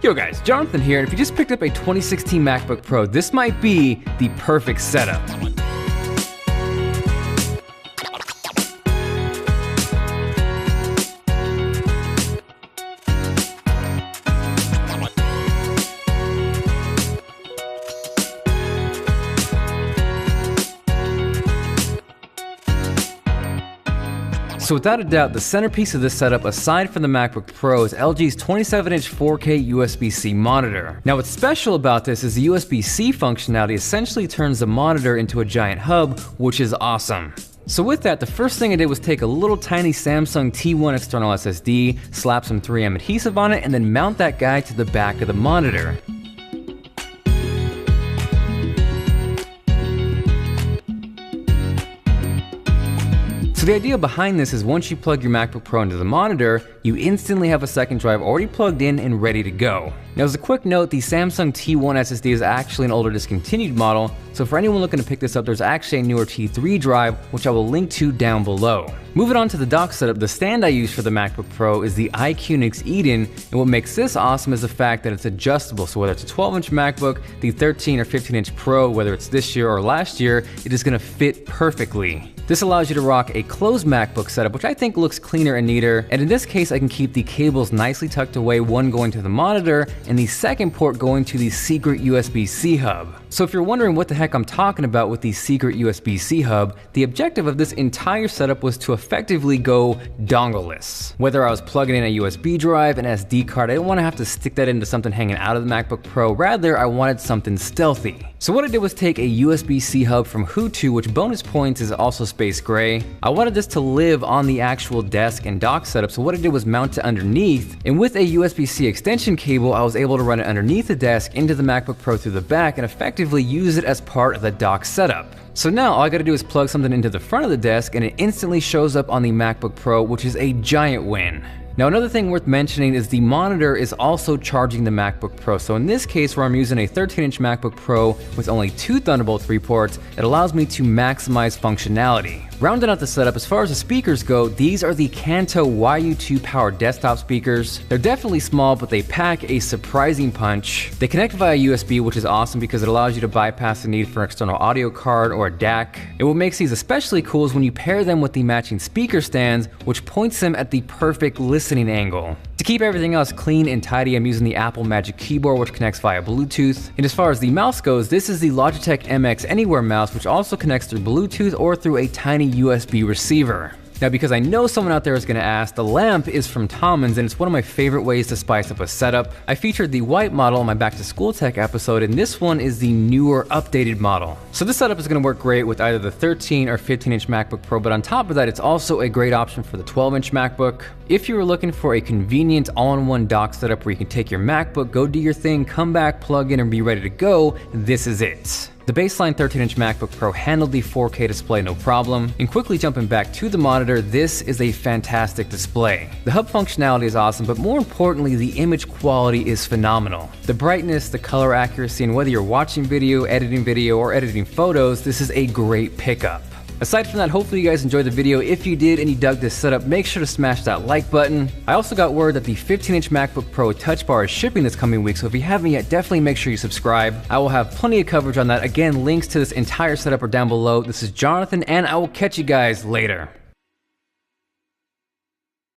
Yo guys, Jonathan here, and if you just picked up a 2016 MacBook Pro, this might be the perfect setup. So without a doubt, the centerpiece of this setup, aside from the MacBook Pro, is LG's 27-inch 4K USB-C monitor. Now what's special about this is the USB-C functionality essentially turns the monitor into a giant hub, which is awesome. So with that, the first thing I did was take a little tiny Samsung T1 external SSD, slap some 3M adhesive on it, and then mount that guy to the back of the monitor. So the idea behind this is once you plug your MacBook Pro into the monitor, you instantly have a second drive already plugged in and ready to go. Now as a quick note, the Samsung T1 SSD is actually an older discontinued model, so for anyone looking to pick this up, there's actually a newer T3 drive, which I will link to down below. Moving on to the dock setup, the stand I use for the MacBook Pro is the iQnix Eden, and what makes this awesome is the fact that it's adjustable, so whether it's a 12-inch MacBook, the 13 or 15-inch Pro, whether it's this year or last year, it is going to fit perfectly. This allows you to rock a closed MacBook setup, which I think looks cleaner and neater, and in this case I can keep the cables nicely tucked away, one going to the monitor and the second port going to the secret USB-C hub. So if you're wondering what the heck I'm talking about with the secret USB-C hub, the objective of this entire setup was to effectively go dongle-less. Whether I was plugging in a USB drive, an SD card, I didn't want to have to stick that into something hanging out of the MacBook Pro, rather I wanted something stealthy. So what I did was take a USB-C hub from Hutu, which bonus points is also space gray. I wanted this to live on the actual desk and dock setup, so what I did was mount it underneath, and with a USB-C extension cable, I was able to run it underneath the desk into the MacBook Pro through the back and effectively use it as part of the dock setup. So now all I gotta do is plug something into the front of the desk and it instantly shows up on the MacBook Pro, which is a giant win. Now another thing worth mentioning is the monitor is also charging the MacBook Pro. So in this case where I'm using a 13-inch MacBook Pro with only 2 Thunderbolt 3 ports, it allows me to maximize functionality. Rounding out the setup, as far as the speakers go, these are the Kanto YU2 powered desktop speakers. They're definitely small, but they pack a surprising punch. They connect via USB, which is awesome because it allows you to bypass the need for an external audio card or a DAC. And what makes these especially cool is when you pair them with the matching speaker stands, which points them at the perfect listening angle. To keep everything else clean and tidy, I'm using the Apple Magic Keyboard, which connects via Bluetooth. And as far as the mouse goes, this is the Logitech MX Anywhere mouse, which also connects through Bluetooth or through a tiny USB receiver. Now, because I know someone out there is going to ask, the lamp is from Thomanns and it's one of my favorite ways to spice up a setup. I featured the white model in my Back to School Tech episode, and this one is the newer, updated model. So this setup is going to work great with either the 13 or 15-inch MacBook Pro, but on top of that, it's also a great option for the 12-inch MacBook. If you were looking for a convenient all-in-one dock setup where you can take your MacBook, go do your thing, come back, plug in, and be ready to go, this is it. The baseline 13-inch MacBook Pro handled the 4K display no problem, and quickly jumping back to the monitor, this is a fantastic display. The hub functionality is awesome, but more importantly, the image quality is phenomenal. The brightness, the color accuracy, and whether you're watching video, or editing photos, this is a great pickup. Aside from that, hopefully you guys enjoyed the video. If you did and you dug this setup, make sure to smash that like button. I also got word that the 15-inch MacBook Pro Touch Bar is shipping this coming week, so if you haven't yet, definitely make sure you subscribe. I will have plenty of coverage on that. Again, links to this entire setup are down below. This is Jonathan, and I will catch you guys later.